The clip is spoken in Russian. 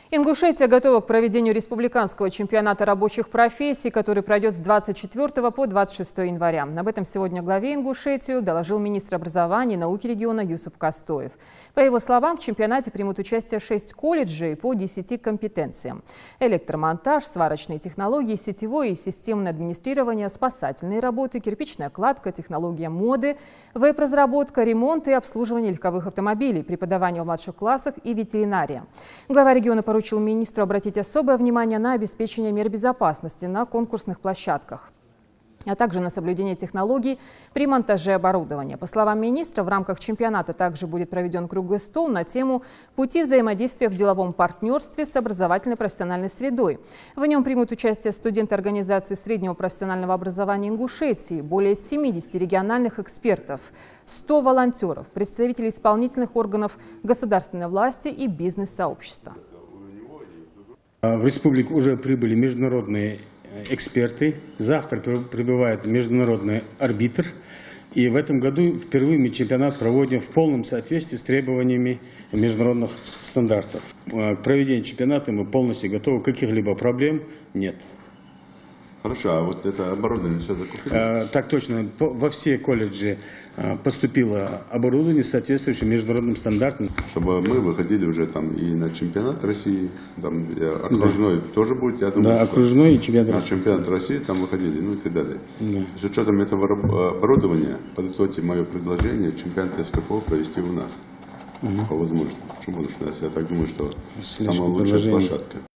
Ингушетия готова к проведению республиканского чемпионата рабочих профессий, который пройдет с 24 по 26 января. Об этом сегодня главе Ингушетии доложил министр образования и науки региона Юсуп Кастоев. По его словам, в чемпионате примут участие 6 колледжей по 10 компетенциям. Электромонтаж, сварочные технологии, сетевое и системное администрирование, спасательные работы, кирпичная кладка, технология моды, веб-разработка, ремонт и обслуживание легковых автомобилей, преподавание в младших классах и ветеринария. Глава региона поручил министру обратить особое внимание на обеспечение мер безопасности на конкурсных площадках, а также на соблюдение технологий при монтаже оборудования. По словам министра, в рамках чемпионата также будет проведен круглый стол на тему «Пути взаимодействия в деловом партнерстве с образовательной профессиональной средой». В нем примут участие студенты организации среднего профессионального образования Ингушетии, более 70 региональных экспертов, 100 волонтеров, представители исполнительных органов государственной власти и бизнес-сообщества. В республику уже прибыли международные эксперты. Завтра прибывает международный арбитр. И в этом году впервые мы чемпионат проводим в полном соответствии с требованиями международных стандартов. К проведению чемпионата мы полностью готовы, каких-либо проблем нет. Хорошо, а вот это оборудование все закупили? Так точно. Во все колледжи поступило оборудование, соответствующее международным стандартам. Чтобы мы выходили уже там и на чемпионат России, там окружной тоже будет, я думаю. Да, окружной и чемпионат России. России. Чемпионат России там выходили, ну и так далее. Да. С учетом этого оборудования, подготовьте мое предложение, чемпионат СКФО провести у нас. По возможности. Почему? Потому что я так думаю, что самая лучшая площадка.